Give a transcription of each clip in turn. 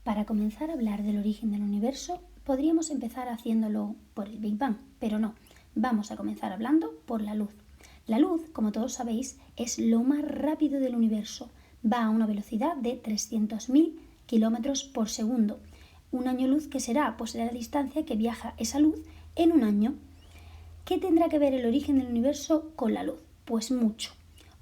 Para comenzar a hablar del origen del universo, podríamos empezar haciéndolo por el Big Bang, pero no, vamos a comenzar hablando por la luz. La luz, como todos sabéis, es lo más rápido del universo. Va a una velocidad de 300.000 kilómetros por segundo. Un año luz, ¿qué será? Pues será la distancia que viaja esa luz en un año. ¿Qué tendrá que ver el origen del universo con la luz? Pues mucho.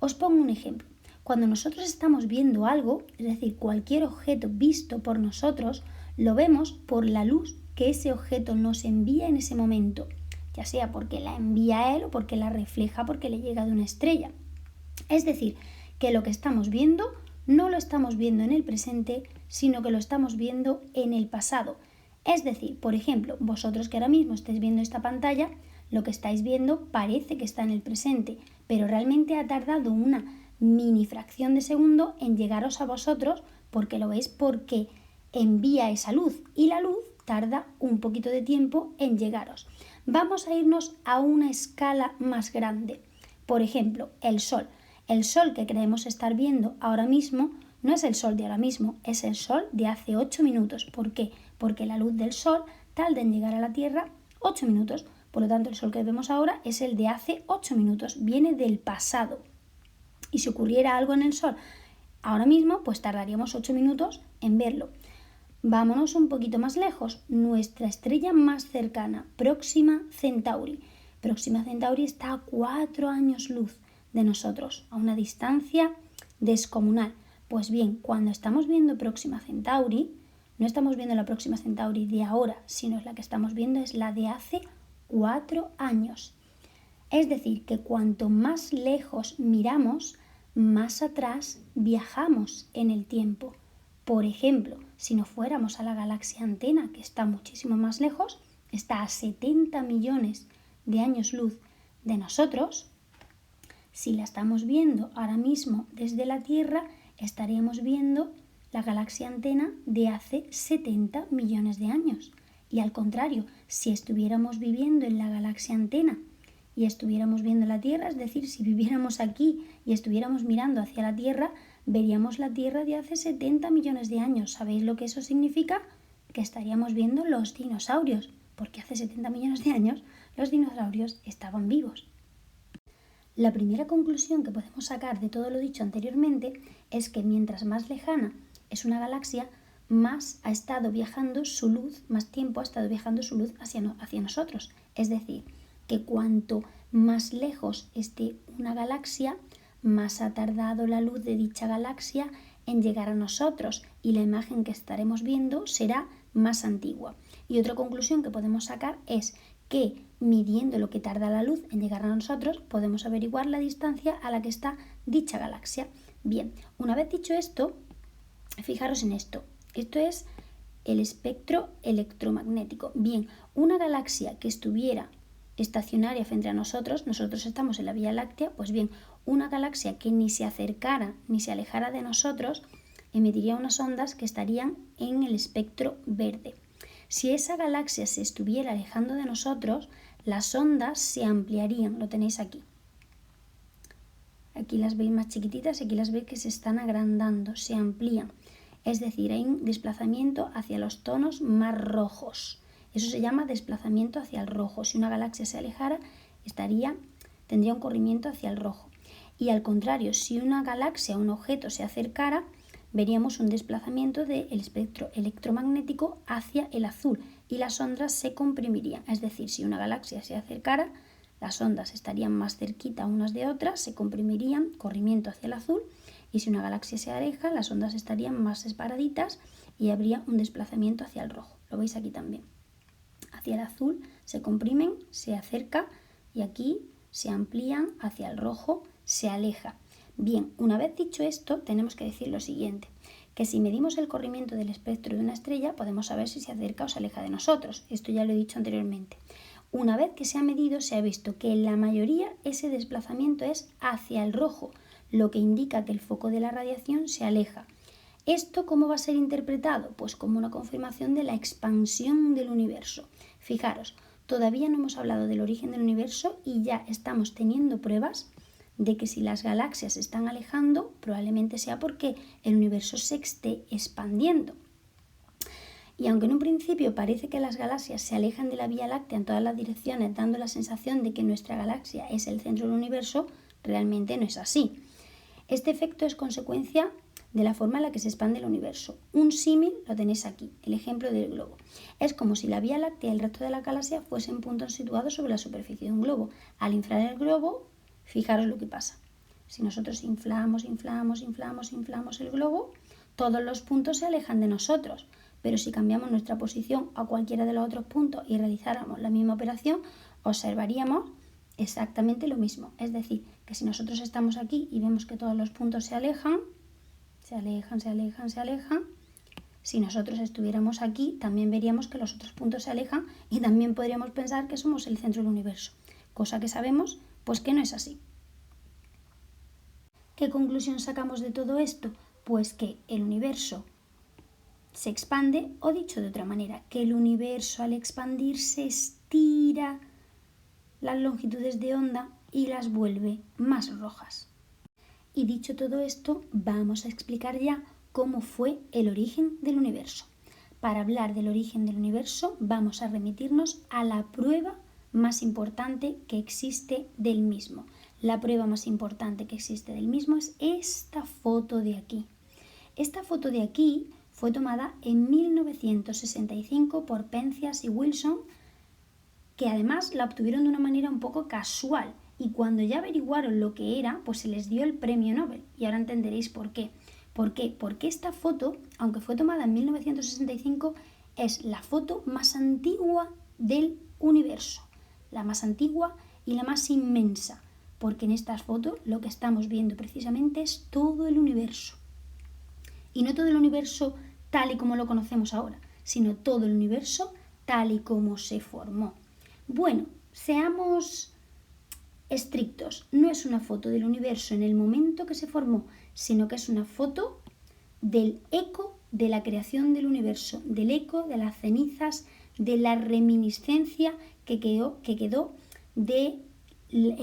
Os pongo un ejemplo. Cuando nosotros estamos viendo algo, es decir, cualquier objeto visto por nosotros, lo vemos por la luz que ese objeto nos envía en ese momento, ya sea porque la envía a él o porque la refleja porque le llega de una estrella. Es decir, que lo que estamos viendo no lo estamos viendo en el presente, sino que lo estamos viendo en el pasado. Es decir, por ejemplo, vosotros que ahora mismo estáis viendo esta pantalla, lo que estáis viendo parece que está en el presente, pero realmente ha tardado una mini fracción de segundo en llegaros a vosotros porque lo veis porque envía esa luz y la luz tarda un poquito de tiempo en llegaros. Vamos a irnos a una escala más grande. Por ejemplo, el Sol. El Sol que creemos estar viendo ahora mismo no es el Sol de ahora mismo, es el Sol de hace 8 minutos. ¿Por qué? Porque la luz del Sol tarda en llegar a la Tierra 8 minutos. Por lo tanto, el Sol que vemos ahora es el de hace 8 minutos, viene del pasado. Y si ocurriera algo en el Sol ahora mismo, pues tardaríamos 8 minutos en verlo. Vámonos un poquito más lejos. Nuestra estrella más cercana, Próxima Centauri. Próxima Centauri está a 4 años luz de nosotros, a una distancia descomunal. Pues bien, cuando estamos viendo Próxima Centauri, no estamos viendo la Próxima Centauri de ahora, sino la que estamos viendo es la de hace 4 años. Es decir, que cuanto más lejos miramos, más atrás viajamos en el tiempo. Por ejemplo, si nos fuéramos a la galaxia Antena, que está muchísimo más lejos, está a 70 millones de años luz de nosotros, si la estamos viendo ahora mismo desde la Tierra, estaríamos viendo la galaxia Antena de hace 70 millones de años. Y al contrario, si estuviéramos viviendo en la galaxia Antena y estuviéramos viendo la Tierra, es decir, si viviéramos aquí y estuviéramos mirando hacia la Tierra, veríamos la Tierra de hace 70 millones de años. ¿Sabéis lo que eso significa? Que estaríamos viendo los dinosaurios, porque hace 70 millones de años los dinosaurios estaban vivos. La primera conclusión que podemos sacar de todo lo dicho anteriormente es que mientras más lejana es una galaxia, más ha estado viajando su luz, más tiempo ha estado viajando su luz hacia nosotros. Es decir, que cuanto más lejos esté una galaxia, más ha tardado la luz de dicha galaxia en llegar a nosotros y la imagen que estaremos viendo será más antigua. Y otra conclusión que podemos sacar es que midiendo lo que tarda la luz en llegar a nosotros, podemos averiguar la distancia a la que está dicha galaxia. Bien, una vez dicho esto, fijaros en esto. Esto es el espectro electromagnético. Bien, una galaxia que estuviera estacionaria frente a nosotros estamos en la Vía Láctea, pues bien, una galaxia que ni se acercara ni se alejara de nosotros emitiría unas ondas que estarían en el espectro verde. Si esa galaxia se estuviera alejando de nosotros, las ondas se ampliarían, lo tenéis aquí. Aquí las veis más chiquititas y aquí las veis que se están agrandando, se amplían. Es decir, hay un desplazamiento hacia los tonos más rojos. Eso se llama desplazamiento hacia el rojo. Si una galaxia se alejara, tendría un corrimiento hacia el rojo. Y al contrario, si una galaxia o un objeto se acercara, veríamos un desplazamiento del espectro electromagnético hacia el azul y las ondas se comprimirían. Es decir, si una galaxia se acercara, las ondas estarían más cerquita unas de otras, se comprimirían, corrimiento hacia el azul, y si una galaxia se aleja, las ondas estarían más separaditas y habría un desplazamiento hacia el rojo. Lo veis aquí también. Hacia el azul se comprimen, se acerca y aquí se amplían, hacia el rojo se aleja. Bien, una vez dicho esto, tenemos que decir lo siguiente, que si medimos el corrimiento del espectro de una estrella, podemos saber si se acerca o se aleja de nosotros. Esto ya lo he dicho anteriormente. Una vez que se ha medido, se ha visto que en la mayoría ese desplazamiento es hacia el rojo, lo que indica que el foco de la radiación se aleja. ¿Esto cómo va a ser interpretado? Pues como una confirmación de la expansión del universo. Fijaros, todavía no hemos hablado del origen del universo y ya estamos teniendo pruebas de que si las galaxias se están alejando, probablemente sea porque el universo se esté expandiendo. Y aunque en un principio parece que las galaxias se alejan de la Vía Láctea en todas las direcciones, dando la sensación de que nuestra galaxia es el centro del universo, realmente no es así. Este efecto es consecuencia de la forma en la que se expande el universo. Un símil lo tenéis aquí, el ejemplo del globo. Es como si la Vía Láctea y el resto de la galaxia fuesen puntos situados sobre la superficie de un globo. Al inflar el globo, fijaros lo que pasa. Si nosotros inflamos el globo, todos los puntos se alejan de nosotros. Pero si cambiamos nuestra posición a cualquiera de los otros puntos y realizáramos la misma operación, observaríamos exactamente lo mismo. Es decir, que si nosotros estamos aquí y vemos que todos los puntos se alejan, si nosotros estuviéramos aquí, también veríamos que los otros puntos se alejan y también podríamos pensar que somos el centro del universo, cosa que sabemos pues que no es así. ¿Qué conclusión sacamos de todo esto? Pues que el universo se expande, o dicho de otra manera, que el universo al expandirse estira las longitudes de onda y las vuelve más rojas. Y dicho todo esto, vamos a explicar ya cómo fue el origen del universo. Para hablar del origen del universo, vamos a remitirnos a la prueba más importante que existe del mismo. La prueba más importante que existe del mismo es esta foto de aquí. Esta foto de aquí fue tomada en 1965 por Penzias y Wilson, que además la obtuvieron de una manera un poco casual, y cuando ya averiguaron lo que era, pues se les dio el premio Nobel, y ahora entenderéis por qué. ¿Por qué? Porque esta foto, aunque fue tomada en 1965, es la foto más antigua del universo, la más antigua y la más inmensa, porque en estas fotos lo que estamos viendo precisamente es todo el universo. Y no todo el universo tal y como lo conocemos ahora, sino todo el universo tal y como se formó. Bueno, seamos estrictos, no es una foto del universo en el momento que se formó, sino que es una foto del eco de la creación del universo, del eco de las cenizas, de la reminiscencia que quedó del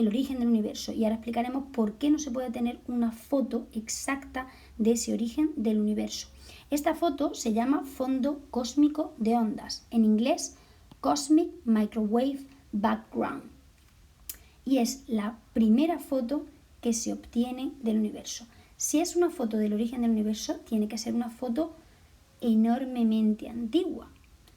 origen del universo. Y ahora explicaremos por qué no se puede tener una foto exacta de ese origen del universo. Esta foto se llama fondo cósmico de ondas, en inglés Cosmic Microwave Background, y es la primera foto que se obtiene del universo. Si es una foto del origen del universo, tiene que ser una foto enormemente antigua,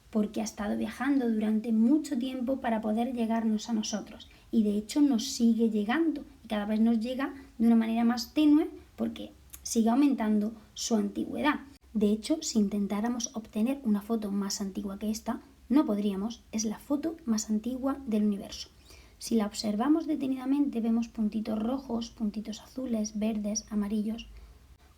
porque ha estado viajando durante mucho tiempo para poder llegarnos a nosotros, y de hecho nos sigue llegando, y cada vez nos llega de una manera más tenue porque sigue aumentando su antigüedad. De hecho, si intentáramos obtener una foto más antigua que esta, no podríamos, es la foto más antigua del universo. Si la observamos detenidamente, vemos puntitos rojos, puntitos azules, verdes, amarillos.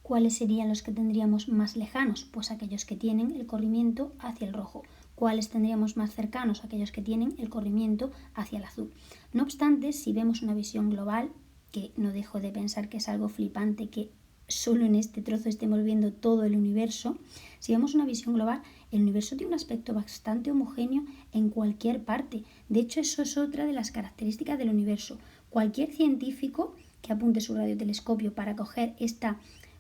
¿Cuáles serían los que tendríamos más lejanos? Pues aquellos que tienen el corrimiento hacia el rojo. ¿Cuáles tendríamos más cercanos? Aquellos que tienen el corrimiento hacia el azul. No obstante, si vemos una visión global, que no dejo de pensar que es algo flipante que solo en este trozo estemos viendo todo el universo, si vemos una visión global, el universo tiene un aspecto bastante homogéneo en cualquier parte. De hecho, eso es otra de las características del universo. Cualquier científico que apunte su radiotelescopio para coger este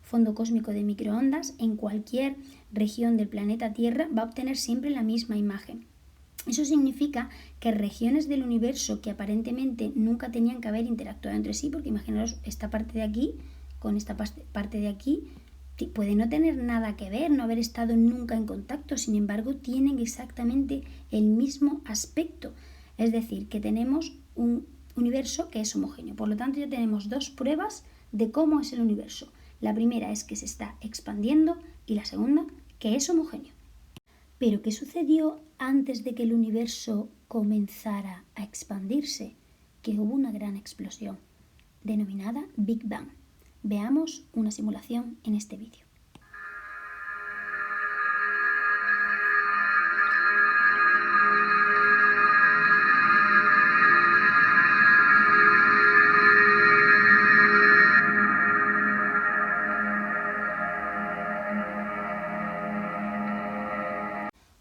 fondo cósmico de microondas en cualquier región del planeta Tierra va a obtener siempre la misma imagen. Eso significa que regiones del universo que aparentemente nunca tenían que haber interactuado entre sí, porque imaginaros esta parte de aquí con esta parte de aquí, puede no tener nada que ver, no haber estado nunca en contacto, sin embargo tienen exactamente el mismo aspecto. Es decir, que tenemos un universo que es homogéneo. Por lo tanto, ya tenemos dos pruebas de cómo es el universo. La primera es que se está expandiendo y la segunda, que es homogéneo. Pero, ¿qué sucedió antes de que el universo comenzara a expandirse? Que hubo una gran explosión, denominada Big Bang. Veamos una simulación en este vídeo.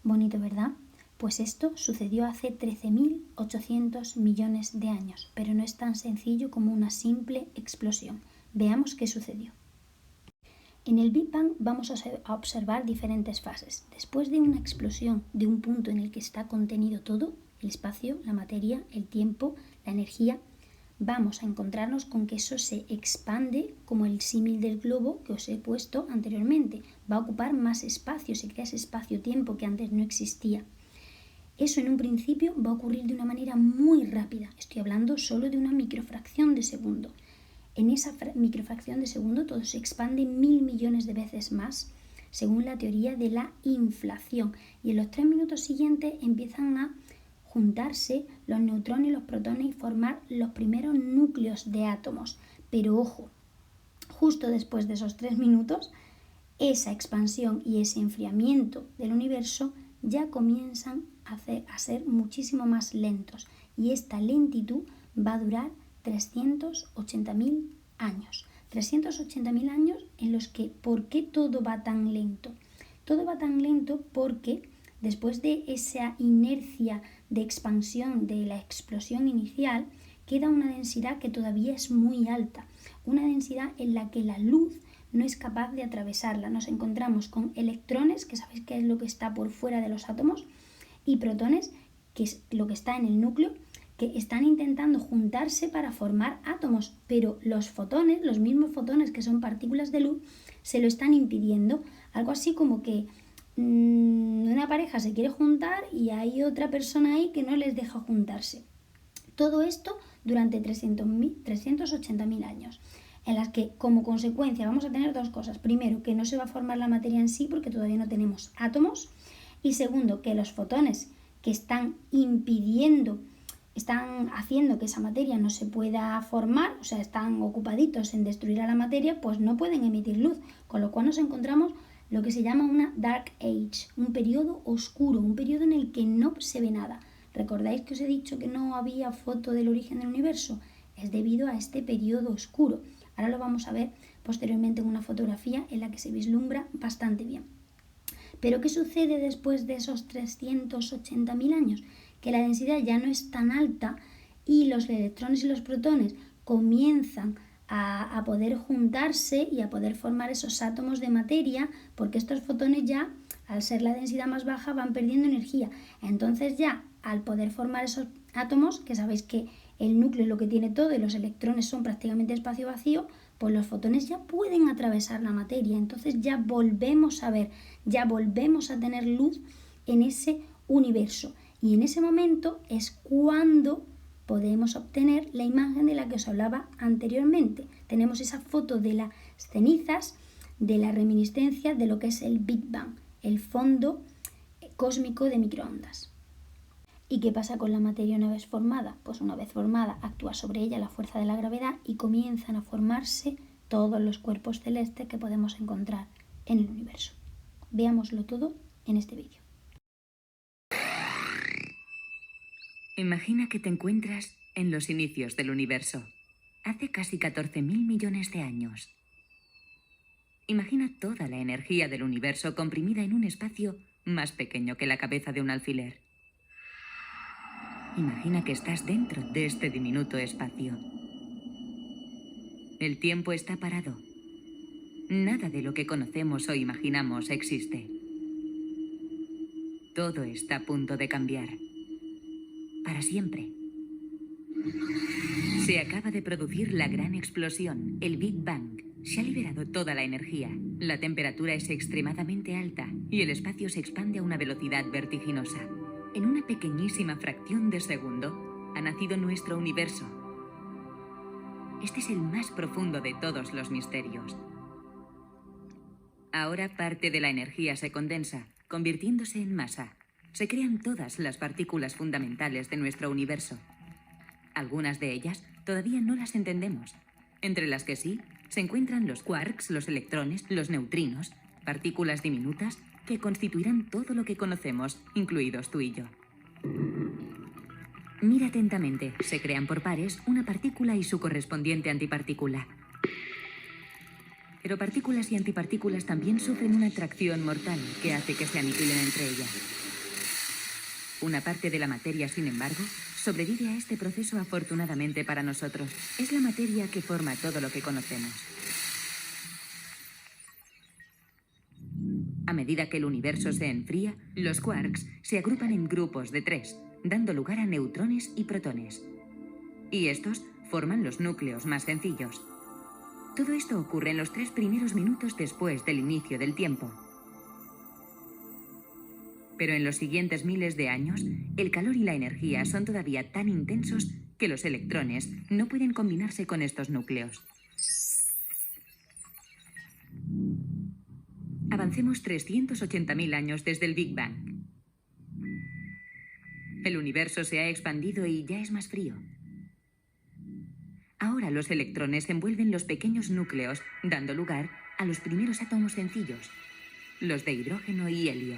Bonito, ¿verdad? Pues esto sucedió hace 13.800 millones de años, pero no es tan sencillo como una simple explosión. Veamos qué sucedió. En el Big Bang vamos a observar diferentes fases. Después de una explosión de un punto en el que está contenido todo, el espacio, la materia, el tiempo, la energía, vamos a encontrarnos con que eso se expande como el símil del globo que os he puesto anteriormente. Va a ocupar más espacio, se crea ese espacio-tiempo que antes no existía. Eso en un principio va a ocurrir de una manera muy rápida. Estoy hablando solo de una microfracción de segundo. En esa microfracción de segundo todo se expande 1000 millones de veces más, según la teoría de la inflación. Y en los 3 minutos siguientes empiezan a juntarse los neutrones y los protones y formar los primeros núcleos de átomos. Pero ojo, justo después de esos 3 minutos, esa expansión y ese enfriamiento del universo ya comienzan a ser muchísimo más lentos. Y esta lentitud va a durar 380.000 años. 380.000 años en los que, ¿por qué todo va tan lento? Todo va tan lento porque después de esa inercia de expansión de la explosión inicial, queda una densidad que todavía es muy alta. Una densidad en la que la luz no es capaz de atravesarla. Nos encontramos con electrones, que sabéis que es lo que está por fuera de los átomos, y protones, que es lo que está en el núcleo, que están intentando juntarse para formar átomos, pero los fotones, los mismos fotones que son partículas de luz, se lo están impidiendo. Algo así como que una pareja se quiere juntar y hay otra persona ahí que no les deja juntarse. Todo esto durante 380.000 años, en las que como consecuencia vamos a tener dos cosas. Primero, que no se va a formar la materia en sí porque todavía no tenemos átomos. Y segundo, que los fotones que están haciendo que esa materia no se pueda formar, o sea, están ocupaditos en destruir a la materia, pues no pueden emitir luz, con lo cual nos encontramos lo que se llama una Dark Age, un periodo oscuro, un periodo en el que no se ve nada. ¿Recordáis que os he dicho que no había foto del origen del universo? Es debido a este periodo oscuro. Ahora lo vamos a ver posteriormente en una fotografía en la que se vislumbra bastante bien. ¿Pero qué sucede después de esos 380.000 años? Que la densidad ya no es tan alta y los electrones y los protones comienzan a poder juntarse y a poder formar esos átomos de materia, porque estos fotones ya, al ser la densidad más baja, van perdiendo energía. Entonces ya, al poder formar esos átomos, que sabéis que el núcleo es lo que tiene todo y los electrones son prácticamente espacio vacío, pues los fotones ya pueden atravesar la materia. Entonces ya volvemos a ver, ya volvemos a tener luz en ese universo. Y en ese momento es cuando podemos obtener la imagen de la que os hablaba anteriormente. Tenemos esa foto de las cenizas, de la reminiscencia de lo que es el Big Bang, el fondo cósmico de microondas. ¿Y qué pasa con la materia una vez formada? Pues una vez formada actúa sobre ella la fuerza de la gravedad y comienzan a formarse todos los cuerpos celestes que podemos encontrar en el universo. Veámoslo todo en este vídeo. Imagina que te encuentras en los inicios del universo, hace casi 14.000 millones de años. Imagina toda la energía del universo comprimida en un espacio más pequeño que la cabeza de un alfiler. Imagina que estás dentro de este diminuto espacio. El tiempo está parado. Nada de lo que conocemos o imaginamos existe. Todo está a punto de cambiar. Para siempre. Se acaba de producir la gran explosión, el Big Bang. Se ha liberado toda la energía. La temperatura es extremadamente alta y el espacio se expande a una velocidad vertiginosa. En una pequeñísima fracción de segundo ha nacido nuestro universo. Este es el más profundo de todos los misterios. Ahora parte de la energía se condensa, convirtiéndose en masa. Se crean todas las partículas fundamentales de nuestro universo. Algunas de ellas todavía no las entendemos. Entre las que sí, se encuentran los quarks, los electrones, los neutrinos, partículas diminutas que constituirán todo lo que conocemos, incluidos tú y yo. Mira atentamente, se crean por pares una partícula y su correspondiente antipartícula. Pero partículas y antipartículas también sufren una atracción mortal que hace que se aniquilen entre ellas. Una parte de la materia, sin embargo, sobrevive a este proceso afortunadamente para nosotros. Es la materia que forma todo lo que conocemos. medida que el universo se enfría, los quarks se agrupan en grupos de 3, dando lugar a neutrones y protones. Y estos forman los núcleos más sencillos. Todo esto ocurre en los 3 primeros minutos después del inicio del tiempo. Pero en los siguientes miles de años, el calor y la energía son todavía tan intensos que los electrones no pueden combinarse con estos núcleos. Avancemos 380.000 años desde el Big Bang. El universo se ha expandido y ya es más frío. Ahora los electrones envuelven los pequeños núcleos, dando lugar a los primeros átomos sencillos, los de hidrógeno y helio.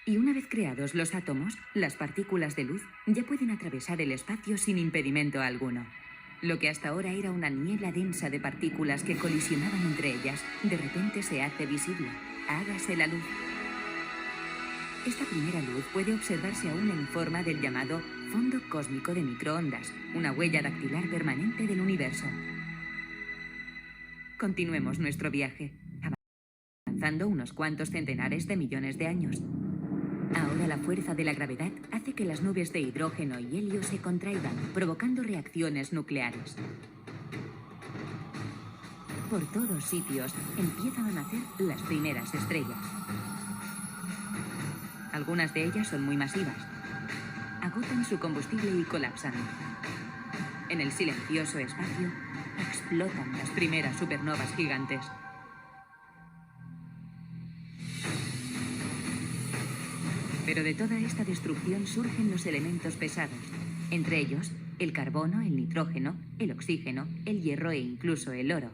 Y una vez creados los átomos, las partículas de luz ya pueden atravesar el espacio sin impedimento alguno. Lo que hasta ahora era una niebla densa de partículas que colisionaban entre ellas, de repente se hace visible. Hágase la luz. Esta primera luz puede observarse aún en forma del llamado fondo cósmico de microondas, una huella dactilar permanente del universo. Continuemos nuestro viaje, avanzando unos cuantos centenares de millones de años. Ahora la fuerza de la gravedad hace que las nubes de hidrógeno y helio se contraigan, provocando reacciones nucleares. Por todos sitios empiezan a nacer las primeras estrellas. Algunas de ellas son muy masivas. Agotan su combustible y colapsan. En el silencioso espacio, explotan las primeras supernovas gigantes. Pero de toda esta destrucción surgen los elementos pesados, entre ellos el carbono, el nitrógeno, el oxígeno, el hierro e incluso el oro.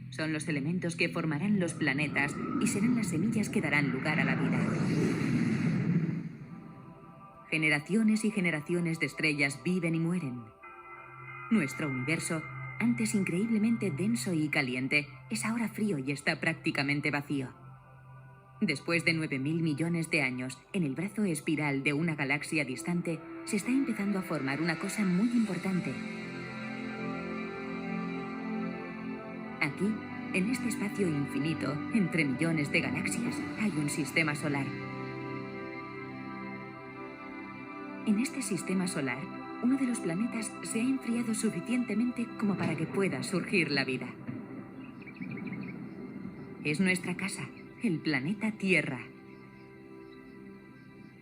Son los elementos que formarán los planetas y serán las semillas que darán lugar a la vida. Generaciones y generaciones de estrellas viven y mueren. Nuestro universo, antes increíblemente denso y caliente, es ahora frío y está prácticamente vacío. Después de 9.000 millones de años, en el brazo espiral de una galaxia distante, se está empezando a formar una cosa muy importante. Aquí, en este espacio infinito, entre millones de galaxias, hay un sistema solar. En este sistema solar, uno de los planetas se ha enfriado suficientemente como para que pueda surgir la vida. Es nuestra casa, el planeta Tierra.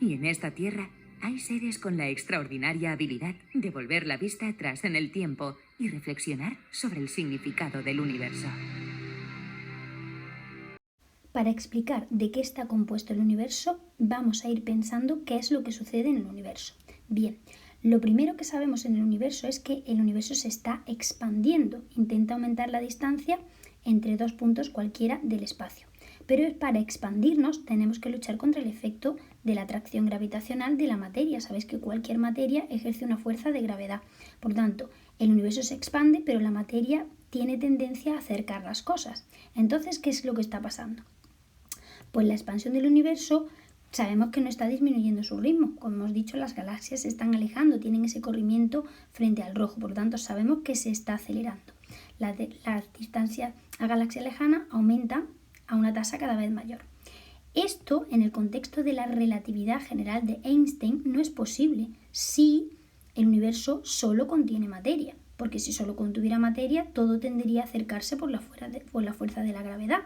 Y en esta Tierra hay seres con la extraordinaria habilidad de volver la vista atrás en el tiempo y reflexionar sobre el significado del universo. Para explicar de qué está compuesto el universo, vamos a ir pensando qué es lo que sucede en el universo. Bien, lo primero que sabemos en el universo es que el universo se está expandiendo, intenta aumentar la distancia entre 2 puntos cualquiera del espacio. Pero para expandirnos tenemos que luchar contra el efecto de la atracción gravitacional de la materia. Sabéis que cualquier materia ejerce una fuerza de gravedad. Por tanto, el universo se expande, pero la materia tiene tendencia a acercar las cosas. Entonces, ¿qué es lo que está pasando? Pues la expansión del universo sabemos que no está disminuyendo su ritmo. Como hemos dicho, las galaxias se están alejando, tienen ese corrimiento frente al rojo. Por lo tanto, sabemos que se está acelerando. La distancia a galaxia lejana aumenta a una tasa cada vez mayor. Esto, en el contexto de la relatividad general de Einstein, no es posible si el universo solo contiene materia, porque si solo contuviera materia, todo tendería a acercarse por la fuerza de la gravedad.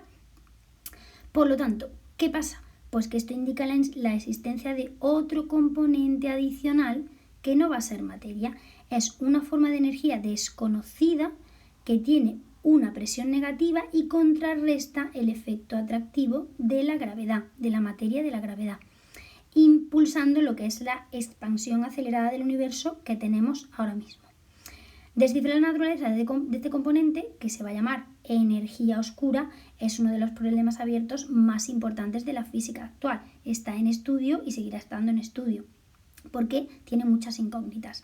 Por lo tanto, ¿qué pasa? Pues que esto indica la existencia de otro componente adicional que no va a ser materia. Es una forma de energía desconocida que tiene una presión negativa y contrarresta el efecto atractivo de la gravedad, de la materia de la gravedad, impulsando lo que es la expansión acelerada del universo que tenemos ahora mismo. Descifrar la naturaleza de este componente, que se va a llamar energía oscura, es uno de los problemas abiertos más importantes de la física actual. Está en estudio y seguirá estando en estudio, porque tiene muchas incógnitas.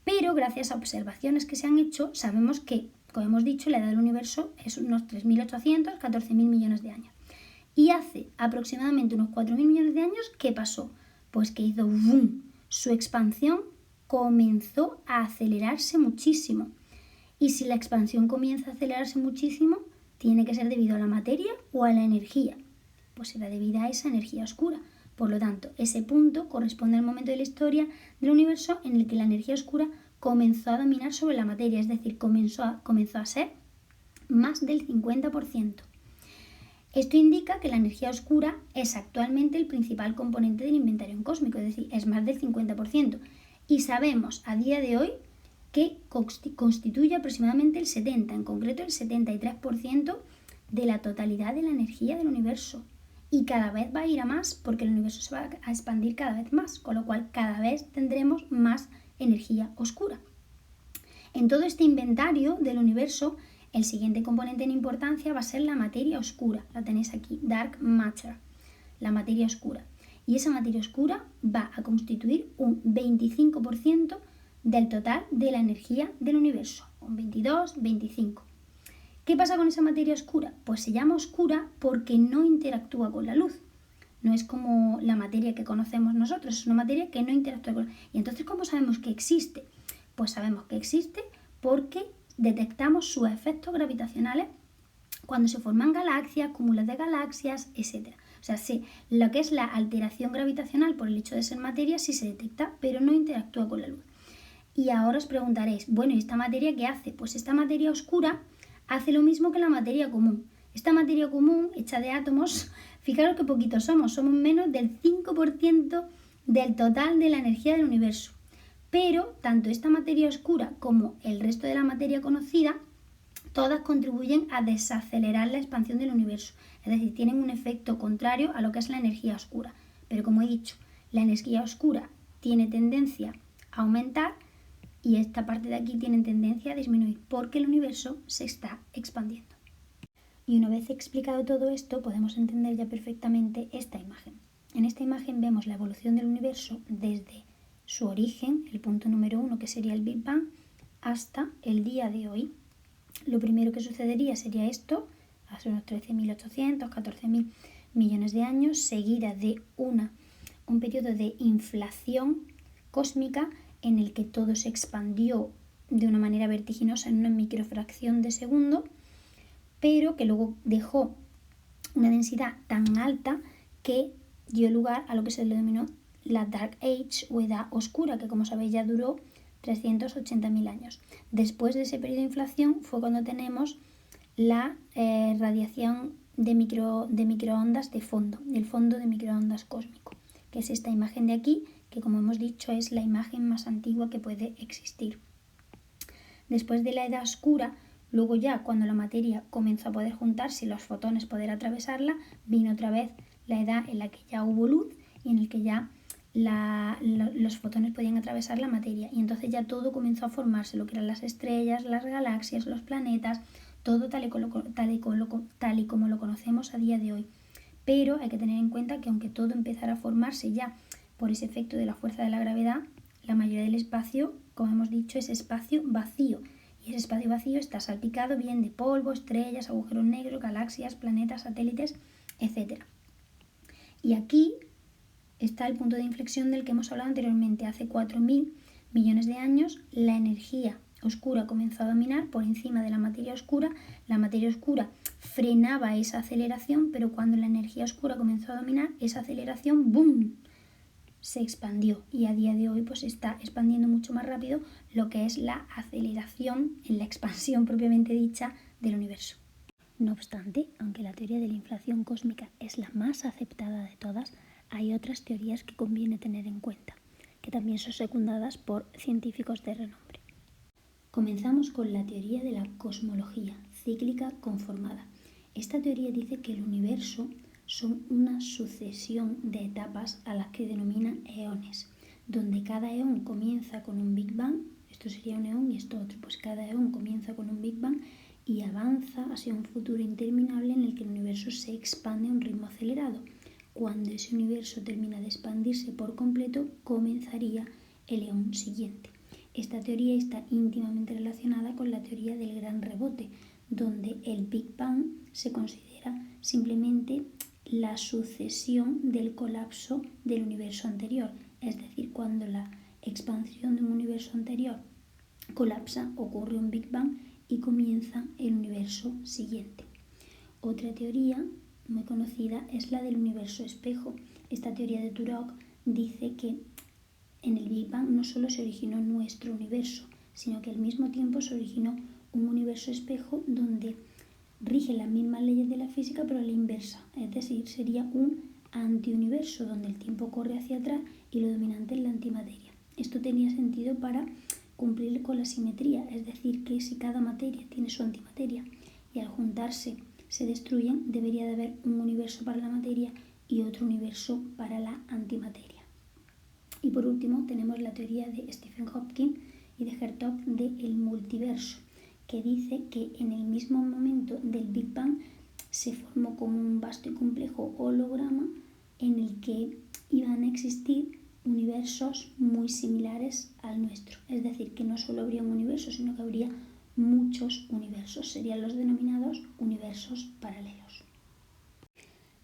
Pero gracias a observaciones que se han hecho, sabemos que, como hemos dicho, la edad del universo es unos 3.800, 14.000 millones de años. Y hace aproximadamente unos 4.000 millones de años, ¿qué pasó? Pues que hizo ¡boom! Su expansión comenzó a acelerarse muchísimo. Y si la expansión comienza a acelerarse muchísimo, tiene que ser debido a la materia o a la energía. Pues será debida a esa energía oscura. Por lo tanto, ese punto corresponde al momento de la historia del universo en el que la energía oscura comenzó a dominar sobre la materia, es decir, comenzó a ser más del 50%. Esto indica que la energía oscura es actualmente el principal componente del inventario cósmico, es decir, es más del 50%. Y sabemos a día de hoy que constituye aproximadamente el 70%, en concreto el 73% de la totalidad de la energía del universo. Y cada vez va a ir a más porque el universo se va a expandir cada vez más, con lo cual cada vez tendremos más energía oscura. En todo este inventario del universo, el siguiente componente en importancia va a ser la materia oscura. La tenéis aquí, Dark Matter, la materia oscura. Y esa materia oscura va a constituir un 25% del total de la energía del universo, un 22, 25. ¿Qué pasa con esa materia oscura? Pues se llama oscura porque no interactúa con la luz. No es como la materia que conocemos nosotros, es una materia que no interactúa con la luz. Y entonces, ¿cómo sabemos que existe? Pues sabemos que existe porque detectamos sus efectos gravitacionales cuando se forman galaxias, cúmulos de galaxias, etc. O sea, sí, lo que es la alteración gravitacional por el hecho de ser materia sí se detecta, pero no interactúa con la luz. Y ahora os preguntaréis, bueno, ¿y esta materia qué hace? Pues esta materia oscura hace lo mismo que la materia común. Esta materia común, hecha de átomos, fijaros que poquitos somos menos del 5% del total de la energía del universo. Pero tanto esta materia oscura como el resto de la materia conocida, todas contribuyen a desacelerar la expansión del universo. Es decir, tienen un efecto contrario a lo que es la energía oscura. Pero como he dicho, la energía oscura tiene tendencia a aumentar y esta parte de aquí tiene tendencia a disminuir porque el universo se está expandiendo. Y una vez explicado todo esto, podemos entender ya perfectamente esta imagen. En esta imagen vemos la evolución del universo desde su origen, el punto número 1, que sería el Big Bang, hasta el día de hoy. Lo primero que sucedería sería esto, hace unos 13.800, 14.000 millones de años, seguida de un periodo de inflación cósmica en el que todo se expandió de una manera vertiginosa en una microfracción de segundo, pero que luego dejó una densidad tan alta que dio lugar a lo que se le denominó la Dark Age o Edad Oscura, que como sabéis ya duró 380.000 años. Después de ese periodo de inflación fue cuando tenemos la radiación de microondas de fondo, del fondo de microondas cósmico, que es esta imagen de aquí, que como hemos dicho es la imagen más antigua que puede existir. Después de la edad oscura, luego ya cuando la materia comenzó a poder juntarse y los fotones poder atravesarla, vino otra vez la edad en la que ya hubo luz y en el que ya los fotones podían atravesar la materia y entonces ya todo comenzó a formarse, lo que eran las estrellas, las galaxias, los planetas, todo tal y como lo conocemos a día de hoy. Pero hay que tener en cuenta que aunque todo empezara a formarse ya por ese efecto de la fuerza de la gravedad, la mayoría del espacio, como hemos dicho, es espacio vacío. Y ese espacio vacío está salpicado bien de polvo, estrellas, agujeros negros, galaxias, planetas, satélites, etc. Y aquí está el punto de inflexión del que hemos hablado anteriormente. Hace 4.000 millones de años la energía oscura comenzó a dominar por encima de la materia oscura. La materia oscura frenaba esa aceleración, pero cuando la energía oscura comenzó a dominar, esa aceleración ¡boom!, se expandió y a día de hoy pues está expandiendo mucho más rápido lo que es la aceleración en la expansión propiamente dicha del universo. No obstante, aunque la teoría de la inflación cósmica es la más aceptada de todas, hay otras teorías que conviene tener en cuenta, que también son secundadas por científicos de renombre. Comenzamos con la teoría de la cosmología cíclica conformada. Esta teoría dice que el universo son una sucesión de etapas a las que denomina eones, donde cada eón comienza con un Big Bang, esto sería un eón y esto otro, pues cada eón comienza con un Big Bang y avanza hacia un futuro interminable en el que el universo se expande a un ritmo acelerado. Cuando ese universo termina de expandirse por completo, comenzaría el eón siguiente. Esta teoría está íntimamente relacionada con la teoría del gran rebote, donde el Big Bang se considera simplemente la sucesión del colapso del universo anterior. Es decir, cuando la expansión de un universo anterior colapsa, ocurre un Big Bang y comienza el universo siguiente. Otra teoría muy conocida es la del universo espejo. Esta teoría de Turok dice que en el Big Bang no solo se originó nuestro universo, sino que al mismo tiempo se originó un universo espejo donde rige las mismas leyes de la física pero a la inversa. Es decir, sería un antiuniverso donde el tiempo corre hacia atrás y lo dominante es la antimateria. Esto tenía sentido para cumplir con la simetría, es decir, que si cada materia tiene su antimateria y al juntarse se destruyen, debería de haber un universo para la materia y otro universo para la antimateria. Y por último tenemos la teoría de Stephen Hawking y de Hertog del multiverso, que dice que en el mismo momento del Big Bang se formó como un vasto y complejo holograma en el que iban a existir universos muy similares al nuestro. Es decir, que no solo habría un universo, sino que habría muchos universos. Serían los denominados universos paralelos.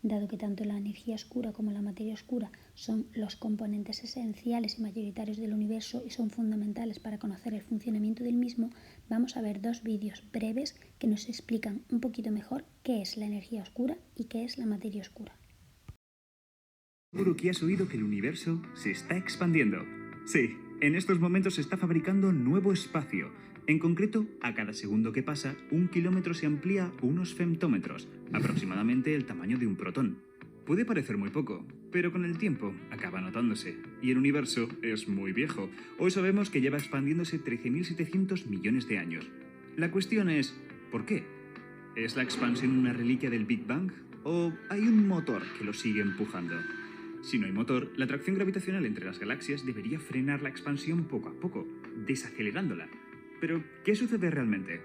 Dado que tanto la energía oscura como la materia oscura son los componentes esenciales y mayoritarios del universo y son fundamentales para conocer el funcionamiento del mismo, vamos a ver dos vídeos breves que nos explican un poquito mejor qué es la energía oscura y qué es la materia oscura. Seguro que has oído que el universo se está expandiendo. Sí, en estos momentos se está fabricando nuevo espacio. En concreto, a cada segundo que pasa, 1 kilómetro se amplía unos femtómetros, aproximadamente el tamaño de un protón. Puede parecer muy poco, pero con el tiempo acaba notándose. Y el universo es muy viejo. Hoy sabemos que lleva expandiéndose 13.700 millones de años. La cuestión es, ¿por qué? ¿Es la expansión una reliquia del Big Bang? ¿O hay un motor que lo sigue empujando? Si no hay motor, la atracción gravitacional entre las galaxias debería frenar la expansión poco a poco, desacelerándola. Pero, ¿qué sucede realmente?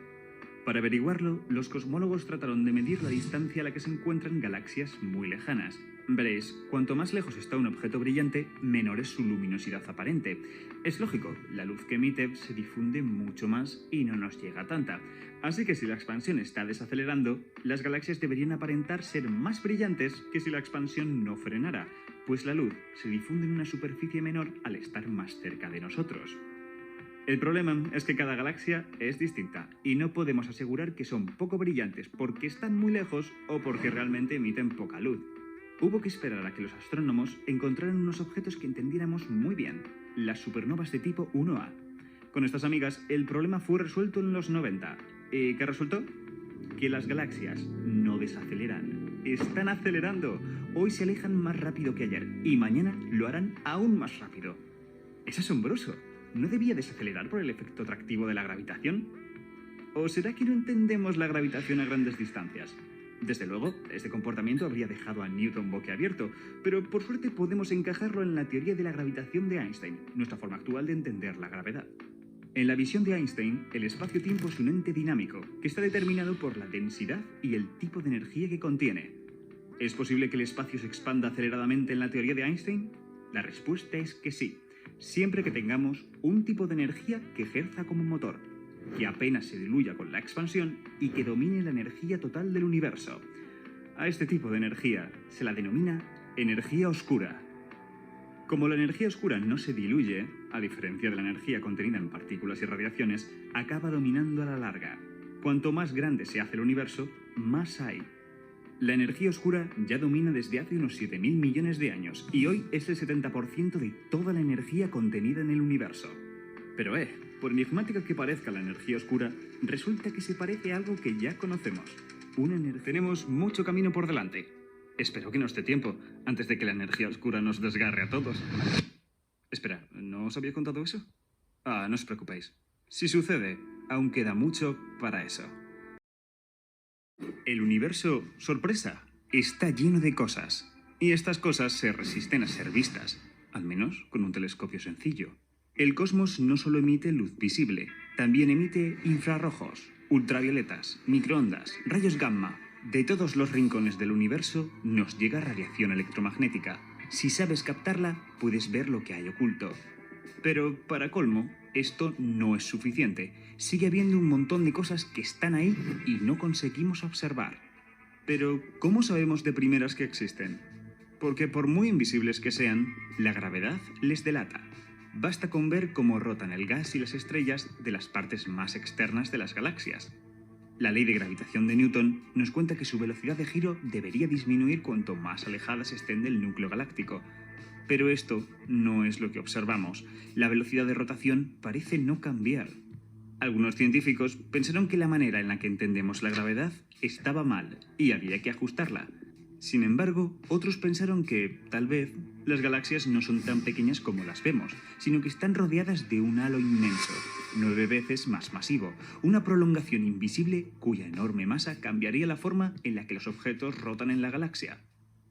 Para averiguarlo, los cosmólogos trataron de medir la distancia a la que se encuentran galaxias muy lejanas. Veréis, cuanto más lejos está un objeto brillante, menor es su luminosidad aparente. Es lógico, la luz que emite se difunde mucho más y no nos llega tanta. Así que si la expansión está desacelerando, las galaxias deberían aparentar ser más brillantes que si la expansión no frenara, pues la luz se difunde en una superficie menor al estar más cerca de nosotros. El problema es que cada galaxia es distinta y no podemos asegurar que son poco brillantes porque están muy lejos o porque realmente emiten poca luz. Hubo que esperar a que los astrónomos encontraran unos objetos que entendiéramos muy bien, las supernovas de tipo 1A. Con estas amigas, el problema fue resuelto en los 90. ¿Y qué resultó? Que las galaxias no desaceleran, están acelerando. Hoy se alejan más rápido que ayer y mañana lo harán aún más rápido. Es asombroso. ¿No debía desacelerar por el efecto atractivo de la gravitación? ¿O será que no entendemos la gravitación a grandes distancias? Desde luego, este comportamiento habría dejado a Newton boquiabierto, pero por suerte podemos encajarlo en la teoría de la gravitación de Einstein, nuestra forma actual de entender la gravedad. En la visión de Einstein, el espacio-tiempo es un ente dinámico, que está determinado por la densidad y el tipo de energía que contiene. ¿Es posible que el espacio se expanda aceleradamente en la teoría de Einstein? La respuesta es que sí, siempre que tengamos un tipo de energía que ejerza como motor, que apenas se diluya con la expansión y que domine la energía total del universo. A este tipo de energía se la denomina energía oscura. Como la energía oscura no se diluye, a diferencia de la energía contenida en partículas y radiaciones, acaba dominando a la larga. Cuanto más grande se hace el universo, más hay. La energía oscura ya domina desde hace unos 7.000 millones de años y hoy es el 70% de toda la energía contenida en el universo. Pero por enigmática que parezca la energía oscura, resulta que se parece a algo que ya conocemos. Tenemos mucho camino por delante. Espero que nos dé tiempo, antes de que la energía oscura nos desgarre a todos. Espera, ¿no os había contado eso? No os preocupéis. Si sucede, aún queda mucho para eso. El universo, sorpresa, está lleno de cosas. Y estas cosas se resisten a ser vistas, al menos con un telescopio sencillo. El cosmos no solo emite luz visible, también emite infrarrojos, ultravioletas, microondas, rayos gamma. De todos los rincones del universo nos llega radiación electromagnética. Si sabes captarla, puedes ver lo que hay oculto. Pero, para colmo, esto no es suficiente. Sigue habiendo un montón de cosas que están ahí y no conseguimos observar. Pero, ¿cómo sabemos de primeras que existen? Porque por muy invisibles que sean, la gravedad les delata. Basta con ver cómo rotan el gas y las estrellas de las partes más externas de las galaxias. La ley de gravitación de Newton nos cuenta que su velocidad de giro debería disminuir cuanto más alejadas estén del núcleo galáctico. Pero esto no es lo que observamos. La velocidad de rotación parece no cambiar. Algunos científicos pensaron que la manera en la que entendemos la gravedad estaba mal y había que ajustarla. Sin embargo, otros pensaron que, tal vez, las galaxias no son tan pequeñas como las vemos, sino que están rodeadas de un halo inmenso, 9 veces más masivo, una prolongación invisible cuya enorme masa cambiaría la forma en la que los objetos rotan en la galaxia.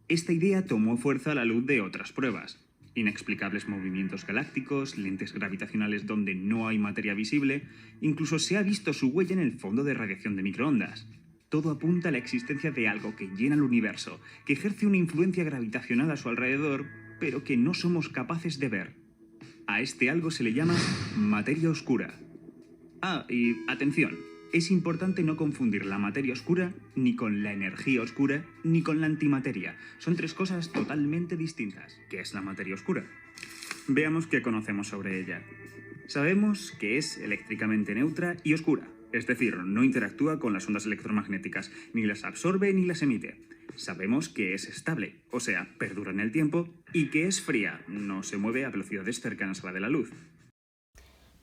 Esta idea tomó fuerza a la luz de otras pruebas. Inexplicables movimientos galácticos, lentes gravitacionales donde no hay materia visible, incluso se ha visto su huella en el fondo de radiación de microondas. Todo apunta a la existencia de algo que llena el universo, que ejerce una influencia gravitacional a su alrededor, pero que no somos capaces de ver. A este algo se le llama materia oscura. Ah, y atención, es importante no confundir la materia oscura ni con la energía oscura ni con la antimateria. Son tres cosas totalmente distintas. ¿Qué es la materia oscura? Veamos qué conocemos sobre ella. Sabemos que es eléctricamente neutra y oscura. Es decir, no interactúa con las ondas electromagnéticas, ni las absorbe ni las emite. Sabemos que es estable, o sea, perdura en el tiempo, y que es fría, no se mueve a velocidades cercanas a la de la luz.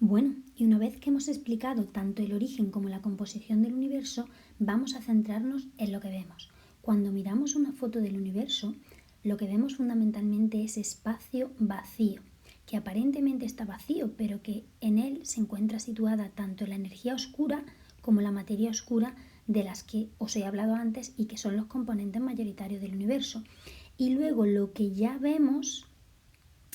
Bueno, y una vez que hemos explicado tanto el origen como la composición del universo, vamos a centrarnos en lo que vemos. Cuando miramos una foto del universo, lo que vemos fundamentalmente es espacio vacío, que aparentemente está vacío, pero que en él se encuentra situada tanto la energía oscura como la materia oscura de las que os he hablado antes y que son los componentes mayoritarios del universo. Y luego lo que ya vemos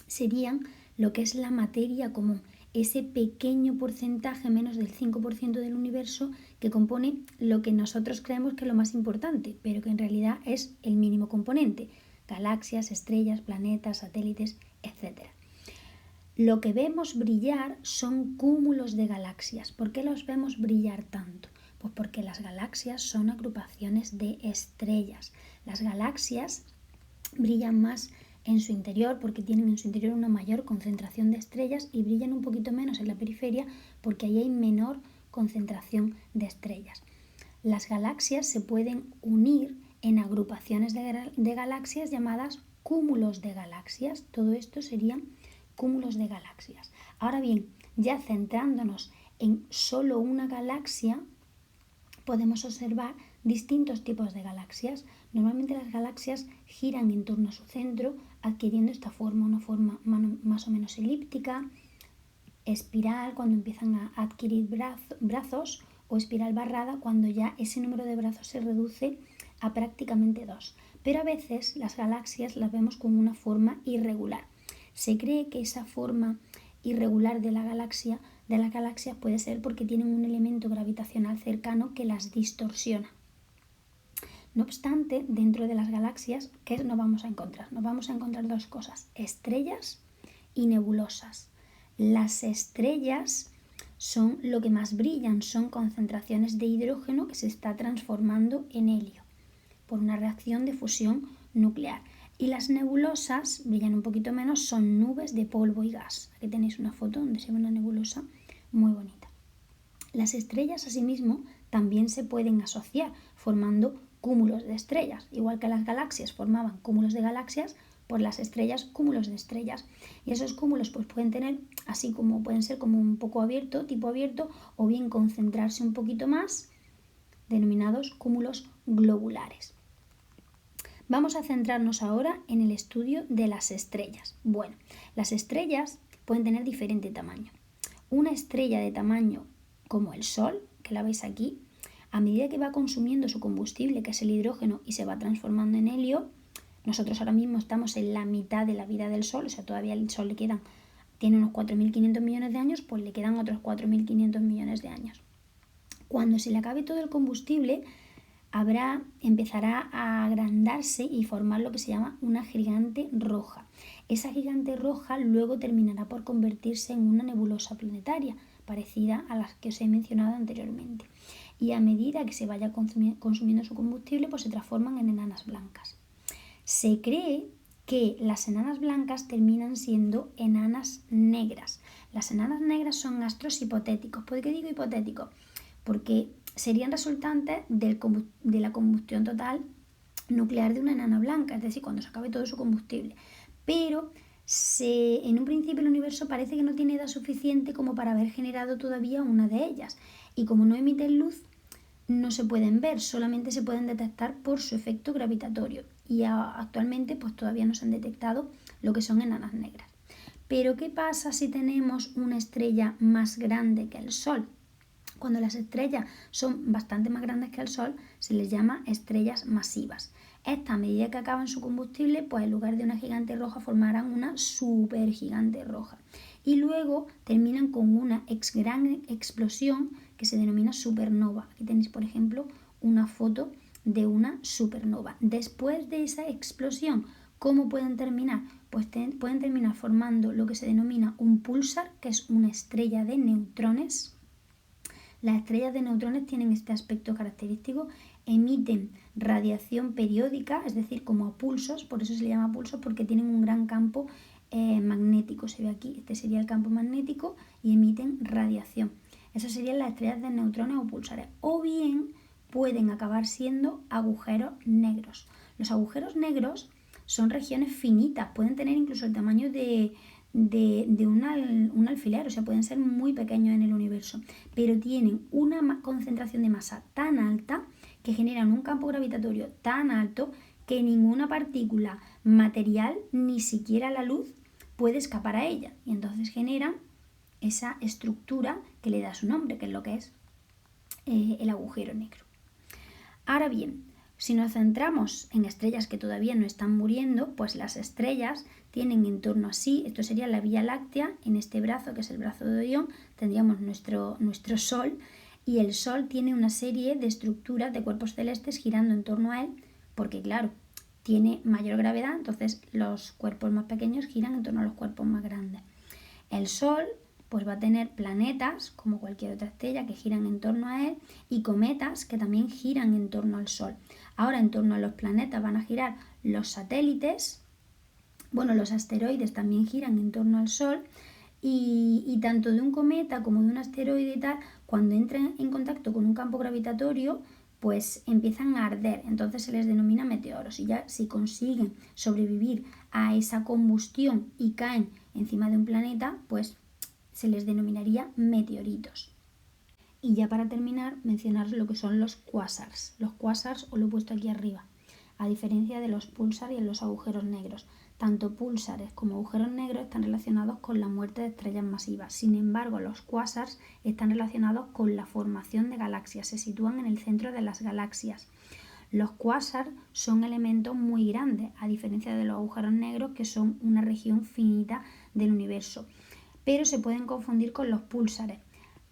serían lo que es la materia común, ese pequeño porcentaje, menos del 5% del universo, que compone lo que nosotros creemos que es lo más importante, pero que en realidad es el mínimo componente: galaxias, estrellas, planetas, satélites, etc. Lo que vemos brillar son cúmulos de galaxias. ¿Por qué los vemos brillar tanto? Pues porque las galaxias son agrupaciones de estrellas. Las galaxias brillan más en su interior porque tienen en su interior una mayor concentración de estrellas y brillan un poquito menos en la periferia porque ahí hay menor concentración de estrellas. Las galaxias se pueden unir en agrupaciones de galaxias llamadas cúmulos de galaxias. Todo esto serían cúmulos de galaxias. Ahora bien, ya centrándonos en solo una galaxia, podemos observar distintos tipos de galaxias. Normalmente las galaxias giran en torno a su centro, adquiriendo esta forma, una forma más o menos elíptica, espiral cuando empiezan a adquirir brazos, o espiral barrada cuando ya ese número de brazos se reduce a prácticamente 2. Pero a veces las galaxias las vemos con una forma irregular. Se cree que esa forma irregular de las galaxias puede ser porque tienen un elemento gravitacional cercano que las distorsiona. No obstante, dentro de las galaxias, ¿qué nos vamos a encontrar? Nos vamos a encontrar dos cosas: estrellas y nebulosas. Las estrellas son lo que más brillan, son concentraciones de hidrógeno que se está transformando en helio por una reacción de fusión nuclear. Y las nebulosas brillan un poquito menos, son nubes de polvo y gas. Aquí tenéis una foto donde se ve una nebulosa muy bonita. Las estrellas, asimismo, también se pueden asociar formando cúmulos de estrellas. Igual que las galaxias formaban cúmulos de galaxias, pues las estrellas cúmulos de estrellas. Y esos cúmulos pues pueden tener, así como pueden ser como un poco abierto, tipo abierto, o bien concentrarse un poquito más, denominados cúmulos globulares. Vamos a centrarnos ahora en el estudio de las estrellas. Bueno, las estrellas pueden tener diferente tamaño. Una estrella de tamaño como el Sol, que la veis aquí, a medida que va consumiendo su combustible, que es el hidrógeno, y se va transformando en helio, nosotros ahora mismo estamos en la mitad de la vida del Sol, o sea, todavía el Sol tiene unos 4.500 millones de años, pues le quedan otros 4.500 millones de años. Cuando se le acabe todo el combustible, empezará a agrandarse y formar lo que se llama una gigante roja. Esa gigante roja luego terminará por convertirse en una nebulosa planetaria, parecida a las que os he mencionado anteriormente. Y a medida que se vaya consumiendo su combustible, pues se transforman en enanas blancas. Se cree que las enanas blancas terminan siendo enanas negras. Las enanas negras son astros hipotéticos. ¿Por qué digo hipotéticos? Porque serían resultantes de la combustión total nuclear de una enana blanca, es decir, cuando se acabe todo su combustible. Pero en un principio el universo parece que no tiene edad suficiente como para haber generado todavía una de ellas. Y como no emiten luz, no se pueden ver, solamente se pueden detectar por su efecto gravitatorio. Y actualmente pues todavía no se han detectado lo que son enanas negras. Pero ¿qué pasa si tenemos una estrella más grande que el Sol? Cuando las estrellas son bastante más grandes que el Sol, se les llama estrellas masivas. Estas, a medida que acaban su combustible, pues en lugar de una gigante roja formarán una supergigante roja. Y luego terminan con una gran explosión que se denomina supernova. Aquí tenéis, por ejemplo, una foto de una supernova. Después de esa explosión, ¿cómo pueden terminar? Pues pueden terminar formando lo que se denomina un púlsar, que es una estrella de neutrones. Las estrellas de neutrones tienen este aspecto característico, emiten radiación periódica, es decir, como a pulsos, por eso se le llama pulsos, porque tienen un gran campo magnético. Se ve aquí, este sería el campo magnético y emiten radiación. Esas serían las estrellas de neutrones o púlsares. O bien pueden acabar siendo agujeros negros. Los agujeros negros son regiones finitas, pueden tener incluso el tamaño de un alfiler, o sea, pueden ser muy pequeños en el universo, pero tienen una concentración de masa tan alta que generan un campo gravitatorio tan alto que ninguna partícula material, ni siquiera la luz, puede escapar a ella. Y entonces generan esa estructura que le da su nombre, que es lo que es el agujero negro. Ahora bien, si nos centramos en estrellas que todavía no están muriendo, pues las estrellas tienen en torno a sí, esto sería la Vía Láctea, en este brazo que es el brazo de Orión, tendríamos nuestro Sol, y el Sol tiene una serie de estructuras de cuerpos celestes girando en torno a él, porque claro, tiene mayor gravedad, entonces los cuerpos más pequeños giran en torno a los cuerpos más grandes. El Sol pues va a tener planetas, como cualquier otra estrella, que giran en torno a él, y cometas que también giran en torno al Sol. Ahora en torno a los planetas van a girar los satélites, los asteroides también giran en torno al Sol, y tanto de un cometa como de un asteroide y tal, cuando entran en contacto con un campo gravitatorio, pues empiezan a arder, entonces se les denomina meteoros, y ya si consiguen sobrevivir a esa combustión y caen encima de un planeta, pues se les denominaría meteoritos. Y ya para terminar, mencionar lo que son los cuásars. Los cuásars os lo he puesto aquí arriba, a diferencia de los púlsares y los agujeros negros. Tanto púlsares como agujeros negros están relacionados con la muerte de estrellas masivas. Sin embargo, los cuásars están relacionados con la formación de galaxias. Se sitúan en el centro de las galaxias. Los cuásars son elementos muy grandes, a diferencia de los agujeros negros, que son una región finita del universo. Pero se pueden confundir con los púlsares.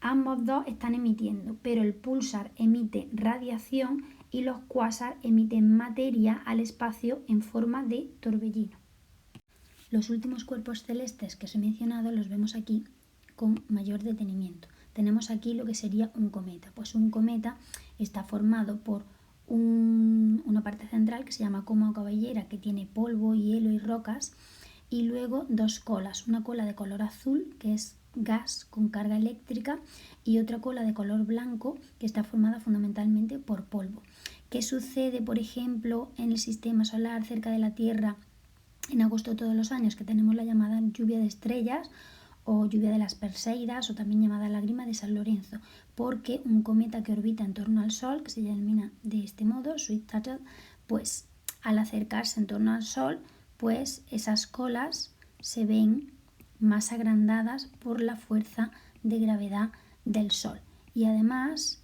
Ambos dos están emitiendo, pero el púlsar emite radiación y los cuásar emiten materia al espacio en forma de torbellino. Los últimos cuerpos celestes que os he mencionado los vemos aquí con mayor detenimiento. Tenemos aquí lo que sería un cometa. Pues un cometa está formado por una parte central que se llama coma o cabellera, que tiene polvo, hielo y rocas, y luego dos colas, una cola de color azul, que es gas con carga eléctrica, y otra cola de color blanco, que está formada fundamentalmente por polvo. ¿Qué sucede, por ejemplo, en el sistema solar cerca de la Tierra en agosto de todos los años? Que tenemos la llamada lluvia de estrellas o lluvia de las Perseidas, o también llamada lágrima de San Lorenzo, porque un cometa que orbita en torno al Sol, que se denomina de este modo, Sweet Turtle, pues al acercarse en torno al Sol, pues esas colas se ven más agrandadas por la fuerza de gravedad del Sol. Y además,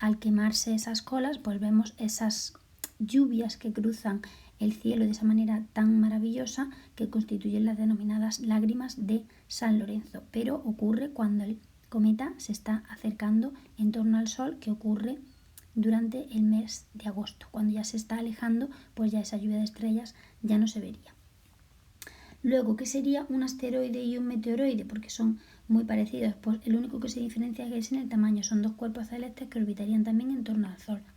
al quemarse esas colas, pues vemos esas lluvias que cruzan el cielo de esa manera tan maravillosa, que constituyen las denominadas lágrimas de San Lorenzo. Pero ocurre cuando el cometa se está acercando en torno al Sol, que ocurre durante el mes de agosto. Cuando ya se está alejando, pues ya esa lluvia de estrellas ya no se vería. Luego, ¿qué sería un asteroide y un meteoroide? Porque son muy parecidos, pues el único que se diferencia es en el tamaño. Son dos cuerpos celestes que orbitarían también en torno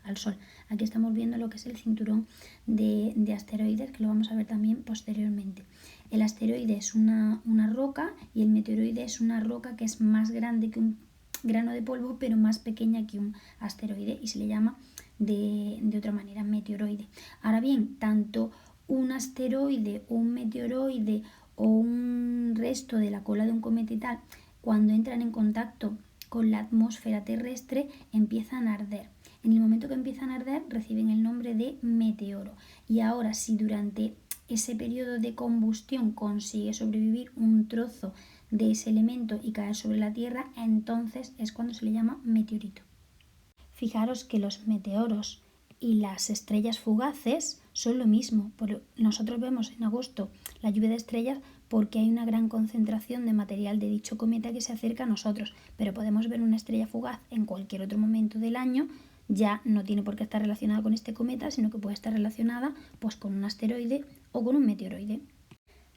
al Sol. Aquí estamos viendo lo que es el cinturón de asteroides, que lo vamos a ver también posteriormente. El asteroide es una roca, y el meteoroide es una roca que es más grande que un grano de polvo, pero más pequeña que un asteroide y se le llama de otra manera meteoroide. Ahora bien, tanto un asteroide, un meteoroide o un resto de la cola de un cometa y tal, cuando entran en contacto con la atmósfera terrestre empiezan a arder. En el momento que empiezan a arder reciben el nombre de meteoro. Y ahora, si durante ese periodo de combustión consigue sobrevivir un trozo de ese elemento y caer sobre la Tierra, entonces es cuando se le llama meteorito. Fijaros que los meteoros y las estrellas fugaces son lo mismo. Nosotros vemos en agosto la lluvia de estrellas porque hay una gran concentración de material de dicho cometa que se acerca a nosotros, pero podemos ver una estrella fugaz en cualquier otro momento del año. Ya no tiene por qué estar relacionada con este cometa, sino que puede estar relacionada pues, con un asteroide o con un meteoroide.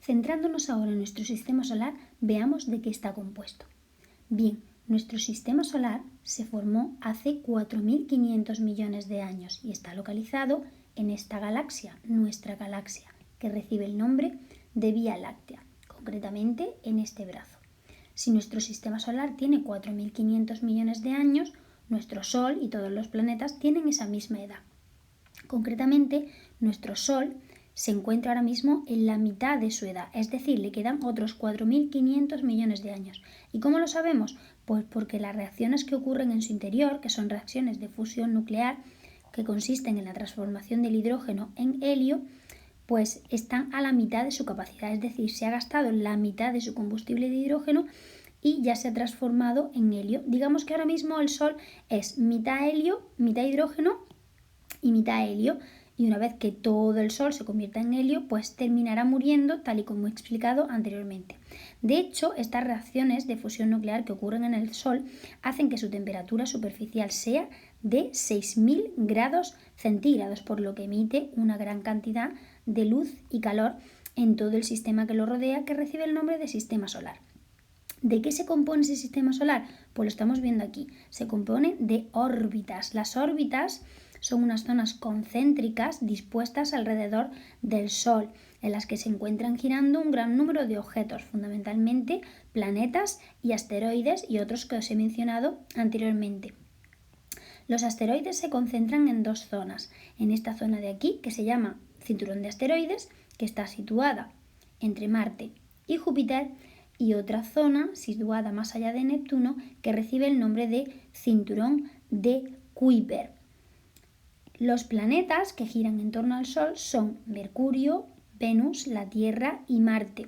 Centrándonos ahora en nuestro sistema solar, veamos de qué está compuesto. Bien, nuestro sistema solar se formó hace 4.500 millones de años y está localizado en esta galaxia, nuestra galaxia, que recibe el nombre de Vía Láctea, concretamente en este brazo. Si nuestro sistema solar tiene 4.500 millones de años, nuestro Sol y todos los planetas tienen esa misma edad. Concretamente, nuestro Sol se encuentra ahora mismo en la mitad de su edad, es decir, le quedan otros 4.500 millones de años. ¿Y cómo lo sabemos? Pues porque las reacciones que ocurren en su interior, que son reacciones de fusión nuclear, que consisten en la transformación del hidrógeno en helio, pues están a la mitad de su capacidad, es decir, se ha gastado la mitad de su combustible de hidrógeno y ya se ha transformado en helio. Digamos que ahora mismo el Sol es mitad helio, mitad hidrógeno y mitad helio. Y una vez que todo el Sol se convierta en helio, pues terminará muriendo, tal y como he explicado anteriormente. De hecho, estas reacciones de fusión nuclear que ocurren en el Sol hacen que su temperatura superficial sea de 6.000 grados centígrados, por lo que emite una gran cantidad de luz y calor en todo el sistema que lo rodea, que recibe el nombre de sistema solar. ¿De qué se compone ese sistema solar? Pues lo estamos viendo aquí. Se compone de órbitas. Las órbitas son unas zonas concéntricas dispuestas alrededor del Sol, en las que se encuentran girando un gran número de objetos, fundamentalmente planetas y asteroides y otros que os he mencionado anteriormente. Los asteroides se concentran en dos zonas. En esta zona de aquí, que se llama cinturón de asteroides, que está situada entre Marte y Júpiter, y otra zona situada más allá de Neptuno, que recibe el nombre de cinturón de Kuiper. Los planetas que giran en torno al Sol son Mercurio, Venus, la Tierra y Marte,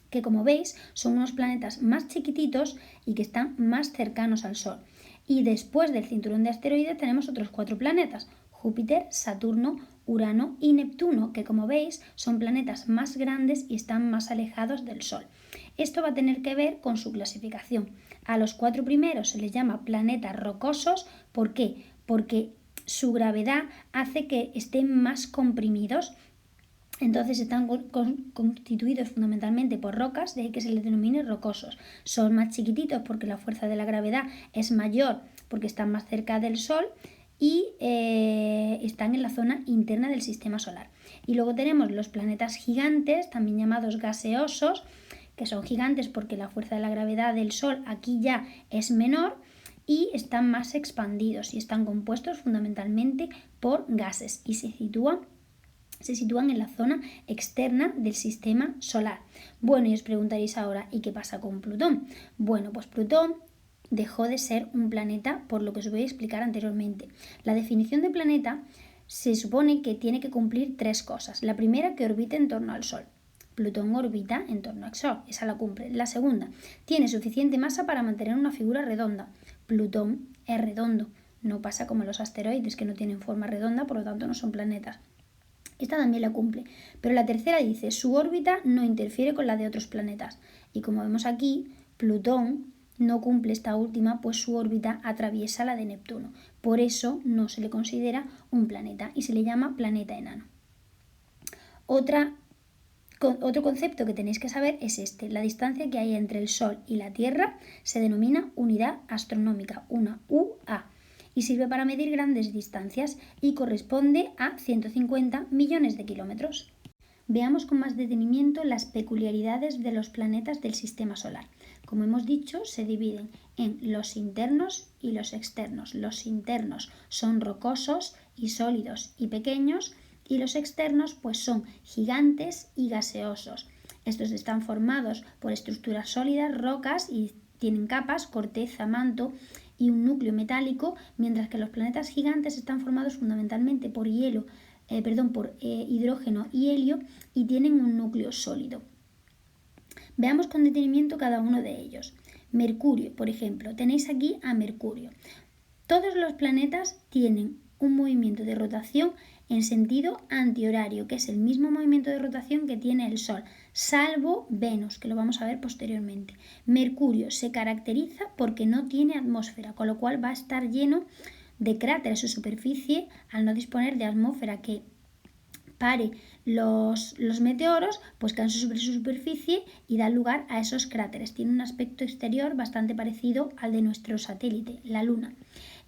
que como veis son unos planetas más chiquititos y que están más cercanos al Sol. Y después del cinturón de asteroides tenemos otros 4 planetas, Júpiter, Saturno, Urano y Neptuno, que como veis son planetas más grandes y están más alejados del Sol. Esto va a tener que ver con su clasificación. A los 4 primeros se les llama planetas rocosos. ¿Por qué? Porque su gravedad hace que estén más comprimidos. Entonces están constituidos fundamentalmente por rocas, de ahí que se les denomine rocosos. Son más chiquititos porque la fuerza de la gravedad es mayor, porque están más cerca del Sol y están en la zona interna del sistema solar. Y luego tenemos los planetas gigantes, también llamados gaseosos, que son gigantes porque la fuerza de la gravedad del Sol aquí ya es menor y están más expandidos y están compuestos fundamentalmente por gases y se sitúan en la zona externa del sistema solar. Bueno, y os preguntaréis ahora, ¿y qué pasa con Plutón? Bueno, pues Plutón dejó de ser un planeta por lo que os voy a explicar anteriormente. La definición de planeta se supone que tiene que cumplir 3 cosas. La primera, que orbite en torno al Sol. Plutón orbita en torno al Sol, esa la cumple. La segunda, tiene suficiente masa para mantener una figura redonda. Plutón es redondo, no pasa como los asteroides que no tienen forma redonda, por lo tanto no son planetas. Esta también la cumple, pero la tercera dice, su órbita no interfiere con la de otros planetas. Y como vemos aquí, Plutón no cumple esta última, pues su órbita atraviesa la de Neptuno. Por eso no se le considera un planeta y se le llama planeta enano. Otro concepto que tenéis que saber es este. La distancia que hay entre el Sol y la Tierra se denomina unidad astronómica, una UA, y sirve para medir grandes distancias y corresponde a 150 millones de kilómetros. veamos con más detenimiento las peculiaridades de los planetas del sistema solar. Como hemos dicho, se dividen en los internos y los externos. Los internos son rocosos y sólidos y pequeños, y los externos pues son gigantes y gaseosos. Estos están formados por estructuras sólidas, rocas, y tienen capas, corteza, manto y un núcleo metálico, mientras que los planetas gigantes están formados fundamentalmente por hidrógeno y helio y tienen un núcleo sólido. Veamos con detenimiento cada uno de ellos. Mercurio, por ejemplo, tenéis aquí a Mercurio. Todos los planetas tienen un movimiento de rotación en sentido antihorario, que es el mismo movimiento de rotación que tiene el Sol, salvo Venus, que lo vamos a ver posteriormente. Mercurio se caracteriza porque no tiene atmósfera, con lo cual va a estar lleno de cráteres. Su superficie, al no disponer de atmósfera que pare los meteoros, pues caen sobre su superficie y dan lugar a esos cráteres. Tiene un aspecto exterior bastante parecido al de nuestro satélite, la Luna.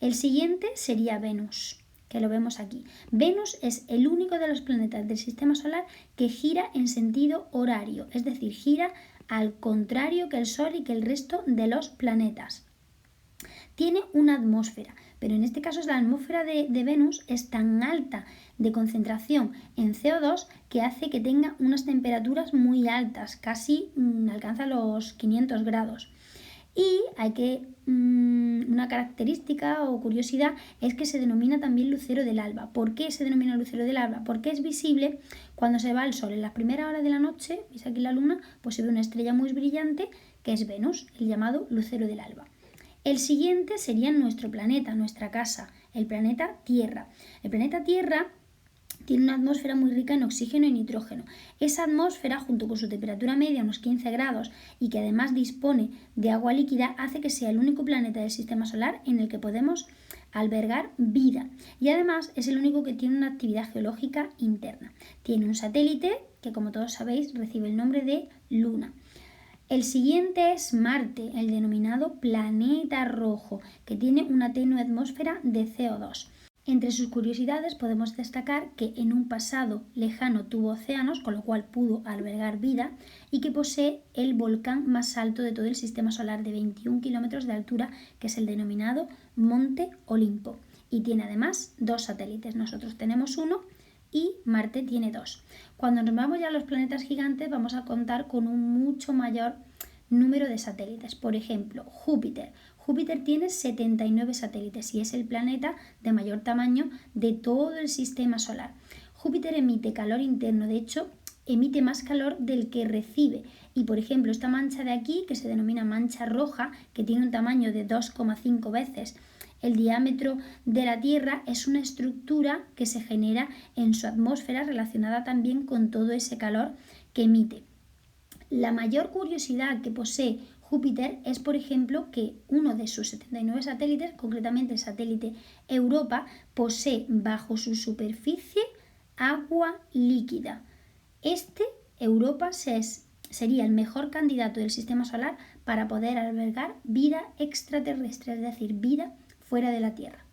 El siguiente sería Venus, que lo vemos aquí. Venus es el único de los planetas del sistema solar que gira en sentido horario, es decir, gira al contrario que el Sol y que el resto de los planetas. Tiene una atmósfera, pero en este caso la atmósfera de Venus es tan alta de concentración en CO2 que hace que tenga unas temperaturas muy altas, casi alcanza los 500 grados. Y una característica o curiosidad es que se denomina también lucero del alba. ¿Por qué se denomina lucero del alba? Porque es visible cuando se va el Sol. En las primeras horas de la noche, veis aquí la Luna, pues se ve una estrella muy brillante que es Venus, el llamado lucero del alba. El siguiente sería nuestro planeta, nuestra casa, el planeta Tierra. El planeta Tierra tiene una atmósfera muy rica en oxígeno y nitrógeno. Esa atmósfera, junto con su temperatura media, unos 15 grados, y que además dispone de agua líquida, hace que sea el único planeta del sistema solar en el que podemos albergar vida. Y además es el único que tiene una actividad geológica interna. Tiene un satélite que, como todos sabéis, recibe el nombre de Luna. El siguiente es Marte, el denominado planeta rojo, que tiene una tenue atmósfera de CO2. Entre sus curiosidades podemos destacar que en un pasado lejano tuvo océanos, con lo cual pudo albergar vida, y que posee el volcán más alto de todo el sistema solar, de 21 kilómetros de altura, que es el denominado Monte Olimpo. Y tiene además 2 satélites. Nosotros tenemos 1 y Marte tiene 2. Cuando nos vamos ya a los planetas gigantes, vamos a contar con un mucho mayor número de satélites. Por ejemplo, Júpiter. Júpiter tiene 79 satélites y es el planeta de mayor tamaño de todo el sistema solar. Júpiter emite calor interno, de hecho, emite más calor del que recibe. Y, por ejemplo, esta mancha de aquí, que se denomina mancha roja, que tiene un tamaño de 2,5 veces el diámetro de la Tierra, es una estructura que se genera en su atmósfera relacionada también con todo ese calor que emite. La mayor curiosidad que posee Júpiter es, por ejemplo, que uno de sus 79 satélites, concretamente el satélite Europa, posee bajo su superficie agua líquida. Europa, sería el mejor candidato del sistema solar para poder albergar vida extraterrestre, es decir, vida fuera de la Tierra.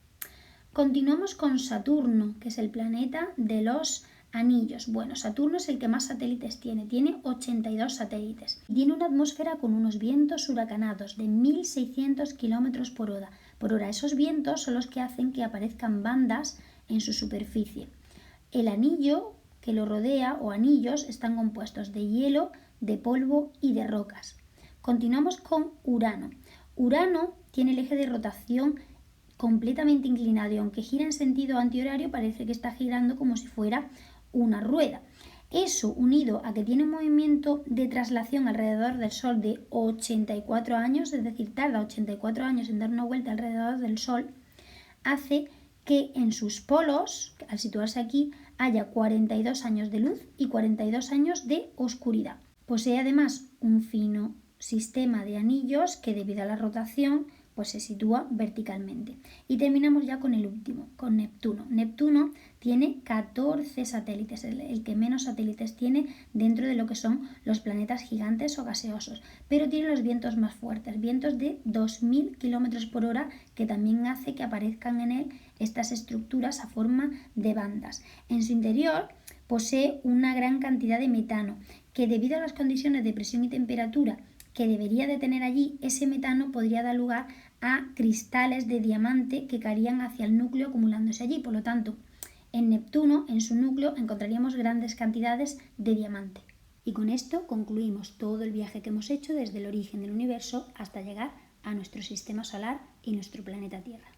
Continuamos con Saturno, que es el planeta de los anillos. Bueno, Saturno es el que más satélites tiene 82 satélites. Tiene una atmósfera con unos vientos huracanados de 1.600 km por hora. Esos vientos son los que hacen que aparezcan bandas en su superficie. El anillo que lo rodea, o anillos, están compuestos de hielo, de polvo y de rocas. Continuamos con Urano. Urano tiene el eje de rotación completamente inclinado y aunque gira en sentido antihorario, parece que está girando como si fuera una rueda. Eso, unido a que tiene un movimiento de traslación alrededor del Sol de 84 años, es decir, tarda 84 años en dar una vuelta alrededor del Sol, hace que en sus polos, al situarse aquí, haya 42 años de luz y 42 años de oscuridad. Posee además un fino sistema de anillos que, debido a la rotación, pues se sitúa verticalmente. Y terminamos ya con el último, con Neptuno. Neptuno tiene 14 satélites, el que menos satélites tiene dentro de lo que son los planetas gigantes o gaseosos, pero tiene los vientos más fuertes, vientos de 2.000 km por hora, que también hace que aparezcan en él estas estructuras a forma de bandas. En su interior posee una gran cantidad de metano, que debido a las condiciones de presión y temperatura que debería de tener allí, ese metano podría dar lugar a cristales de diamante que caerían hacia el núcleo acumulándose allí. Por lo tanto, en Neptuno, en su núcleo, encontraríamos grandes cantidades de diamante. Y con esto concluimos todo el viaje que hemos hecho desde el origen del universo hasta llegar a nuestro sistema solar y nuestro planeta Tierra.